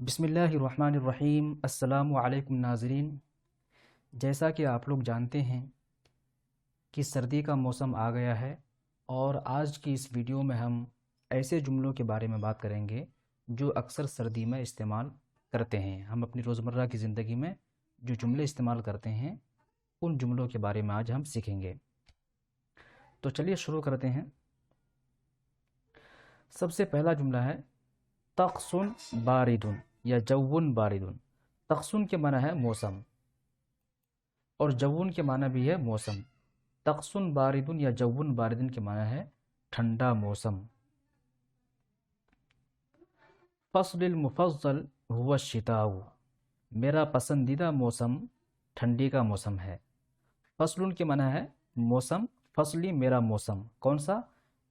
بسم اللہ الرحمن الرحیم۔ السلام علیکم ناظرین، جیسا کہ آپ لوگ جانتے ہیں کہ سردی کا موسم آ گیا ہے، اور آج کی اس ویڈیو میں ہم ایسے جملوں کے بارے میں بات کریں گے جو اکثر سردی میں استعمال کرتے ہیں۔ ہم اپنی روزمرہ کی زندگی میں جو جملے استعمال کرتے ہیں ان جملوں کے بارے میں آج ہم سیکھیں گے۔ تو چلیے شروع کرتے ہیں۔ سب سے پہلا جملہ ہے طقس باردن یا جون باردن۔ طقسن کے معنی ہے موسم، اور جون کے معنی بھی ہے موسم۔ طقسن باردن یا جون باردن کے معنی ہے ٹھنڈا موسم۔ فصل المفضل هو الشتاء، میرا پسندیدہ موسم ٹھنڈی کا موسم ہے۔ فصل کے معنی ہے موسم، فصلی میرا موسم کون سا؟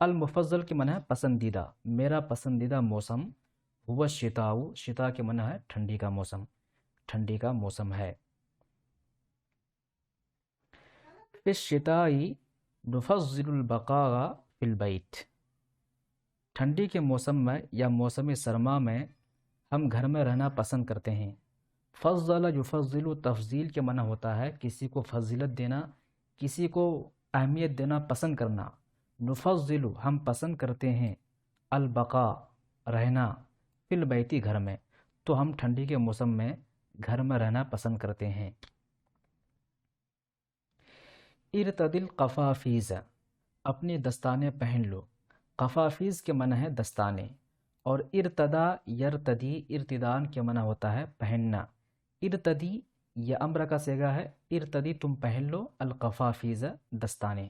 المفضل کے معنی ہے پسندیدہ، میرا پسندیدہ موسم هو الشتاء، شتاء کے معنی ہے ٹھنڈی کا موسم، ٹھنڈی کا موسم ہے۔ فی الشتاء نفضل البقاء فی البیت، ٹھنڈی کے موسم میں یا موسم سرما میں ہم گھر میں رہنا پسند کرتے ہیں۔ فضل یفضل، تفضیل کے معنی ہوتا ہے کسی کو فضیلت دینا، کسی کو اہمیت دینا، پسند کرنا۔ نفضل ہم پسند کرتے ہیں، البقاء رہنا، فی البیتی گھر میں، تو ہم ٹھنڈی کے موسم میں گھر میں رہنا پسند کرتے ہیں۔ ارتدی القفافیز، اپنے دستانے پہن لو۔ قفافیز کے معنی ہے دستانے، اور ارتدا یرتدی، ارتدان کے معنی ہوتا ہے پہننا۔ ارتدی یہ امر کا صیغہ ہے، ارتدی تم پہن لو، القفافیز دستانے۔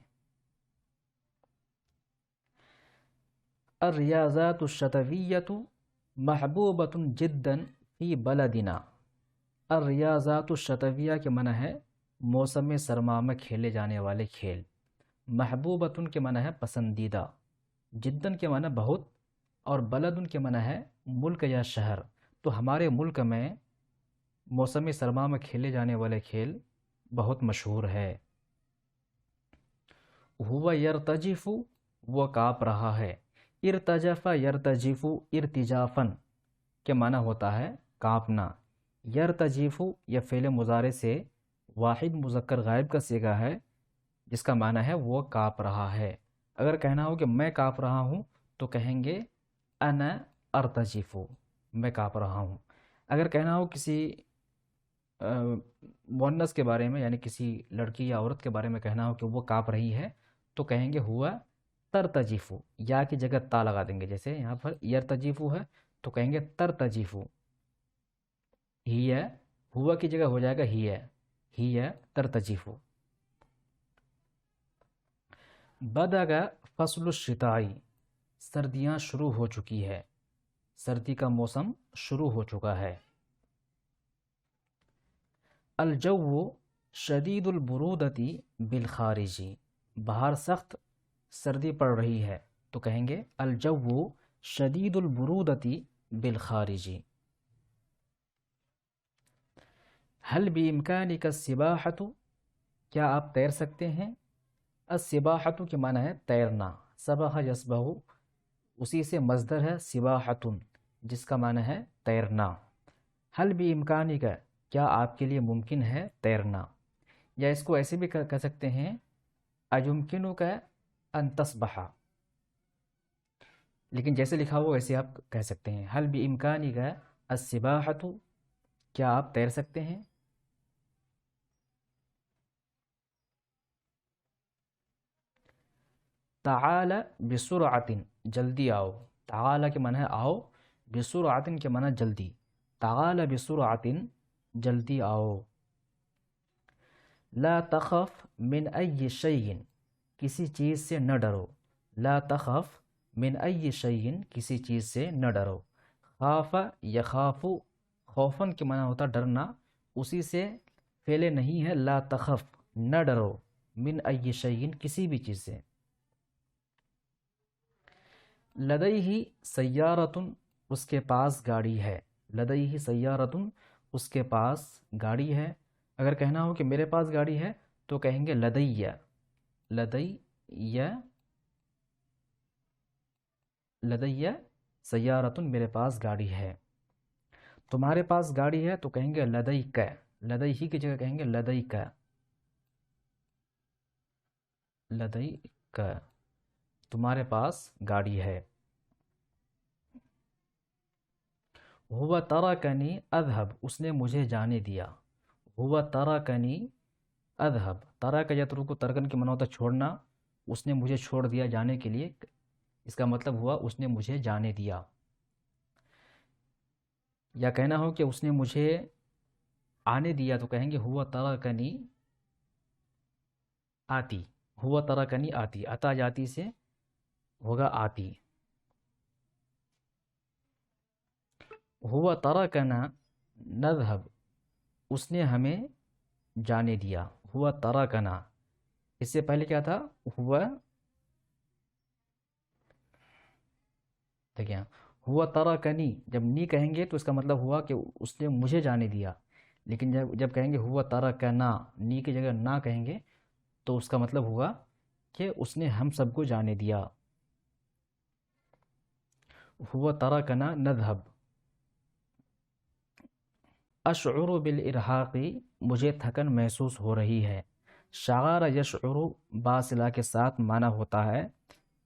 الریاضات الشتویۃ محبوبۃ جدا فی بلدنا، الریاضات الشتویہ کے معنی ہے موسم سرما میں کھیلے جانے والے کھیل۔ محبوبۃ کے معنی ہے پسندیدہ، جدن کے معنی بہت، اور بلد کے معنی ہے ملک یا شہر۔ تو ہمارے ملک میں موسم سرما میں کھیلے جانے والے کھیل بہت مشہور ہے۔ ہوا یرتجف، وہ کانپ رہا ہے۔ ارتجف یرتجف، ارتجافن کے معنی ہوتا ہے کانپنا۔ یرتجف یہ فعل مضارع سے واحد مذکر غائب کا صیغہ ہے، جس کا معنی ہے وہ کانپ رہا ہے۔ اگر کہنا ہو کہ میں کانپ رہا ہوں تو کہیں گے انا ارتجف، میں کانپ رہا ہوں۔ اگر کہنا ہو کسی مؤنث کے بارے میں، یعنی کسی لڑکی یا عورت کے بارے میں کہنا ہو کہ وہ کانپ رہی ہے تو کہیں گے ہوا ترتجف، یا کی جگہ تا لگا دیں گے۔ جیسے یہاں پر یرتجف ہے تو کہیں گے ترتجف، ہی ہے، ہوا کی جگہ ہو جائے گا ہی ہے ترتجف۔ بدأ فصل الشتاء، سردیاں شروع ہو چکی ہے، سردی کا موسم شروع ہو چکا ہے۔ الجو شدید البرودۃ بالخارج، باہر سخت سردی پڑ رہی ہے تو کہیں گے الجو شدید البرودۃ بالخارج۔ هل بإمکانک السباحۃ، کیا آپ تیر سکتے ہیں؟ السباحۃ کے معنی ہے تیرنا، سبح یسبح اسی سے مصدر ہے سباحۃ، جس کا معنی ہے تیرنا۔ هل بإمکانک، کیا آپ کے لیے ممکن ہے تیرنا؟ یا اس کو ایسے بھی کہہ سکتے ہیں ایمکنک ان تسبح، لیکن جیسے لکھا ہوا ویسے آپ کہہ سکتے ہیں هل بإمکانک السباحۃ، کیا آپ تیر سکتے ہیں؟ تعال بسرعۃ، جلدی آؤ۔ تعال کے معنی ہے آؤ، بسرعۃ کے معنی جلدی۔ تعال بسرعۃ، جلدی آؤ۔ لا تخف من ای شیء، کسی چیز سے نہ ڈرو۔ لا تخف من ای شیء، کسی چیز سے نہ ڈرو۔ خاف یخاف، خوفن کے معنی ہوتا ڈرنا، اسی سے فعل نہیں ہے لا تخف، نہ ڈرو، من ای شیء کسی بھی چیز سے۔ لدیہ سیارۃ، اس کے پاس گاڑی ہے۔ لدیہ سیارۃ، اس کے پاس گاڑی ہے۔ اگر کہنا ہو کہ میرے پاس گاڑی ہے تو کہیں گے لدیہ، لدیہ، لدیہ سیارۃ، میرے پاس گاڑی ہے۔ تمہارے پاس گاڑی ہے تو کہیں گے لدیک، لدیہ کی جگہ کہیں گے لدیک، لدیک، تمہارے پاس گاڑی ہے۔ ہوا ترکنی اذهب، اس نے مجھے جانے دیا، ہوا ترکنی اذهب، ترک یترک ترکن کے معنی ہوتا ہے چھوڑنا، اس نے مجھے چھوڑ دیا جانے کے لیے، اس کا مطلب ہوا اس نے مجھے جانے دیا۔ یا کہنا ہو کہ اس نے مجھے آنے دیا تو کہیں گے ہوا ترکنی آتی، ہوا ترکنی آتی، اتا جاتی سے ہوگا آتی۔ ہوا ترکنا نذهب، اس نے ہمیں جانے دیا، ہوا ترکنا، اس سے پہلے کیا تھا؟ ہوا، دیکھیں ہوا ترکنی، جب نی کہیں گے تو اس کا مطلب ہوا کہ اس نے مجھے جانے دیا، لیکن جب کہیں گے ہوا ترکنا، نی کی جگہ نہ کہیں گے تو اس کا مطلب ہوا کہ اس نے ہم سب کو جانے دیا۔ ہوا ترکنا نذهب، اشعر بالارہاق، مجھے تھکن محسوس ہو رہی ہے۔ شعر یشعر باصلہ کے ساتھ معنی ہوتا ہے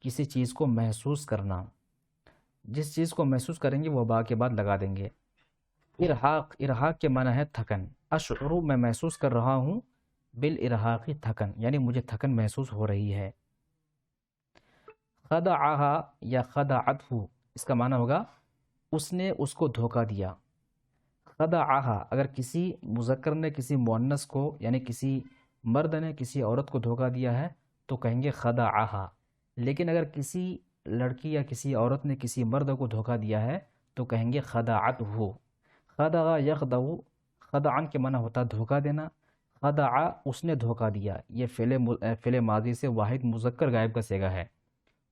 کسی چیز کو محسوس کرنا، جس چیز کو محسوس کریں گے وہ با کے بعد لگا دیں گے۔ ارہاق، ارہاق کے معنی ہے تھکن، اشعر میں محسوس کر رہا ہوں، بالارہاق تھکن، یعنی مجھے تھکن محسوس ہو رہی ہے۔ خدعہا یا خدعتہ، اس کا معنی ہوگا اس نے اس کو دھوکہ دیا۔ خدعہا، اگر کسی مذکر نے کسی مؤنث کو یعنی کسی مرد نے کسی عورت کو دھوکہ دیا ہے تو کہیں گے خدعہا، لیکن اگر کسی لڑکی یا کسی عورت نے کسی مرد کو دھوکہ دیا ہے تو کہیں گے خدعتہ۔ خدع یخدع، خدعن کے معنی ہوتا ہے دھوکہ دینا، خدع اس نے دھوکہ دیا، یہ فعل ماضی سے واحد مذکر غائب کا صیغہ ہے،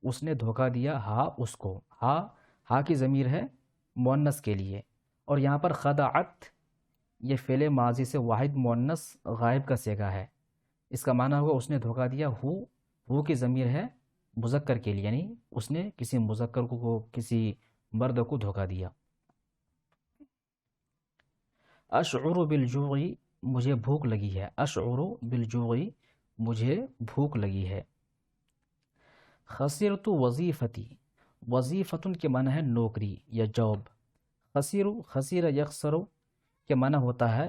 اس نے دھوکہ دیا ہا اس کو، ہا کی ضمیر ہے مؤنث کے لیے، اور یہاں پر خدعت یہ فعل ماضی سے واحد مؤنث غائب کا صیغہ ہے، اس کا معنی ہوگا اس نے دھوکہ دیا، ہو کی ضمیر ہے مذکر کے لیے، یعنی اس نے کسی مذکر کو کسی مرد کو دھوکہ دیا۔ اشعر بالجوع، مجھے بھوک لگی ہے، اشعر بالجوع، مجھے بھوک لگی ہے۔ خسرت وظیفتی، وظیفتن کے معنی ہے نوکری یا جاب، خسیر یخسر کے معنی ہوتا ہے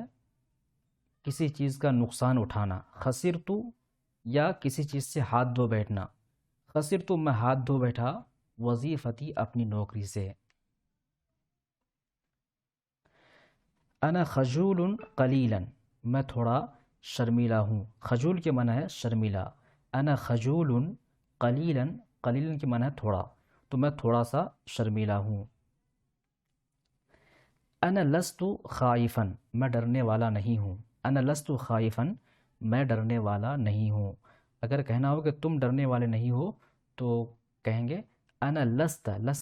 کسی چیز کا نقصان اٹھانا، خسرت یا کسی چیز سے ہاتھ دھو بیٹھنا، خسرت میں ہاتھ دھو بیٹھا، وظیفتی اپنی نوکری سے۔ انا خجول قلیلا، میں تھوڑا شرمیلا ہوں، خجول کے معنی ہے شرمیلا، انا خجول قلیلا، قلیلا کے معنی ہے تھوڑا، تو میں تھوڑا سا شرمیلا ہوں۔ انا لست خائفا، میں ڈرنے والا نہیں ہوں، انا لست خائفا، میں ڈرنے والا نہیں ہوں۔ اگر کہنا ہو کہ تم ڈرنے والے نہیں ہو تو کہیں گے انا لست،